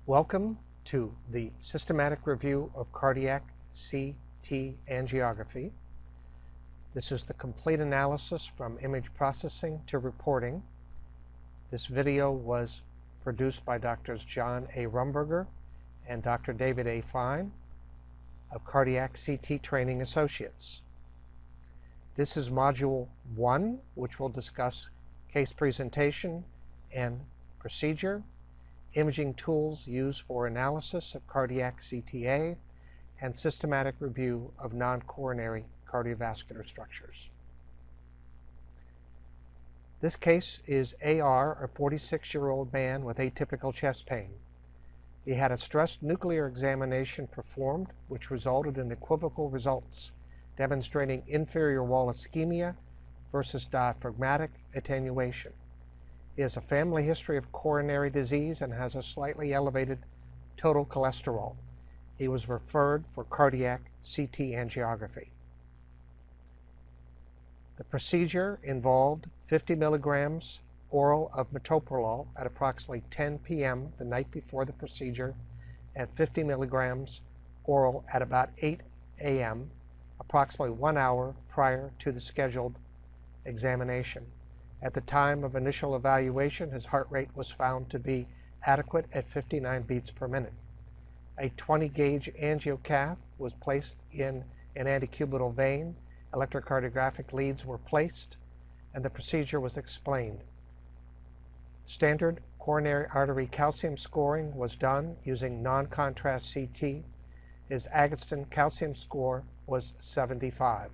Welcome to the systematic review of cardiac CT angiography. This is the complete analysis from image processing to reporting. This video was produced by Drs. John A. Rumberger and Dr. David A. Fine of Cardiac CT Training Associates. This is Module 1, which will discuss case presentation and procedure, imaging tools used for analysis of cardiac CTA, and systematic review of non-coronary cardiovascular structures. This case is AR, a 46-year-old man with atypical chest pain. He had a stressed nuclear examination performed, which resulted in equivocal results, demonstrating inferior wall ischemia versus diaphragmatic attenuation. He has a family history of coronary disease and has a slightly elevated total cholesterol. He was referred for cardiac CT angiography. The procedure involved 50 milligrams oral of metoprolol at approximately 10 p.m. the night before the procedure, and 50 milligrams oral at about 8 a.m., approximately 1 hour prior to the scheduled examination. At the time of initial evaluation, his heart rate was found to be adequate at 59 beats per minute. A 20-gauge angiocath was placed in an antecubital vein, electrocardiographic leads were placed, and the procedure was explained. Standard coronary artery calcium scoring was done using non-contrast CT. His Agatston calcium score was 75.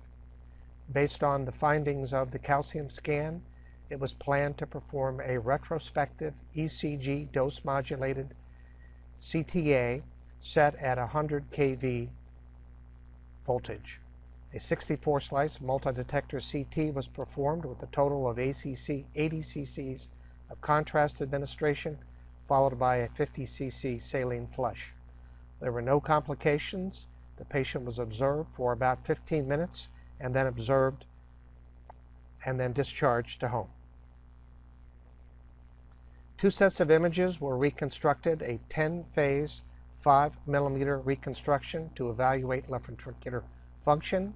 Based on the findings of the calcium scan, it was planned to perform a retrospective ECG dose-modulated CTA set at 100 kV voltage. A 64-slice multi-detector CT was performed with a total of 80 cc's of contrast administration, followed by a 50 cc saline flush. There were no complications. The patient was observed for about 15 minutes and then discharged to home. 2 sets of images were reconstructed, a 10-phase 5mm reconstruction to evaluate left ventricular function,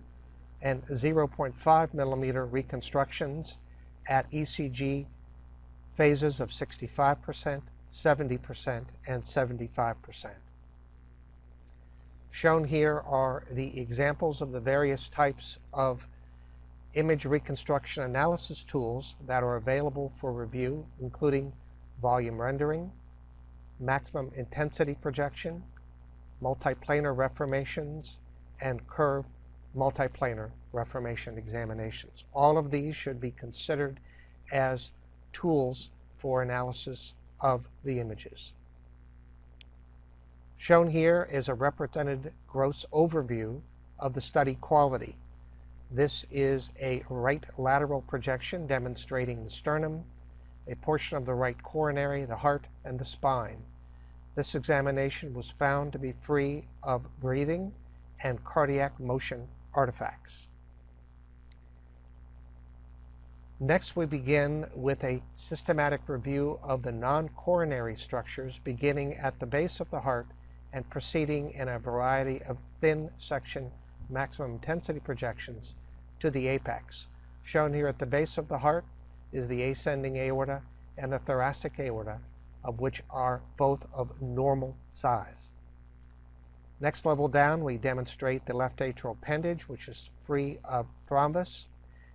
and 0.5mm reconstructions at ECG phases of 65%, 70%, and 75%. Shown here are the examples of the various types of image reconstruction analysis tools that are available for review, including volume rendering, maximum intensity projection, multiplanar reformations, and curve multiplanar reformation examinations. All of these should be considered as tools for analysis of the images. Shown here is a represented gross overview of the study quality. This is a right lateral projection demonstrating the sternum, a portion of the right coronary, the heart, and the spine. This examination was found to be free of breathing and cardiac motion artifacts. Next, we begin with a systematic review of the non-coronary structures, beginning at the base of the heart and proceeding in a variety of thin section maximum intensity projections to the apex. Shown here at the base of the heart is the ascending aorta and the thoracic aorta, of which are both of normal size. Next level down, we demonstrate the left atrial appendage, which is free of thrombus,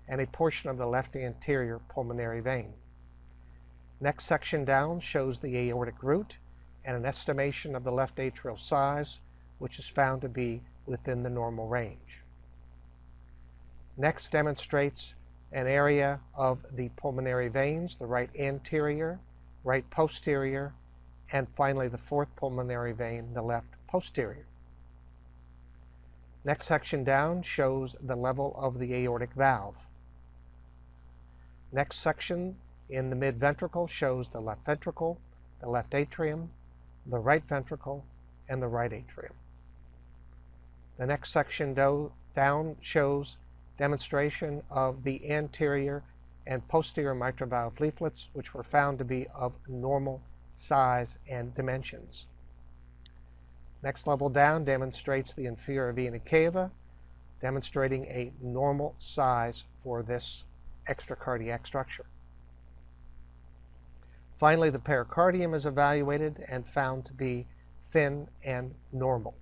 and a portion of the left anterior pulmonary vein. Next section down shows the aortic root and an estimation of the left atrial size, which is found to be within the normal range. Next demonstrates an area of the pulmonary veins, the right anterior, right posterior, and finally the fourth pulmonary vein, the left posterior. Next section down shows the level of the aortic valve. Next section in the mid-ventricle shows the left ventricle, the left atrium, the right ventricle, and the right atrium. The next section down shows demonstration of the anterior and posterior mitral valve leaflets, which were found to be of normal size and dimensions. Next level down demonstrates the inferior vena cava, demonstrating a normal size for this extracardiac structure. Finally, the pericardium is evaluated and found to be thin and normal.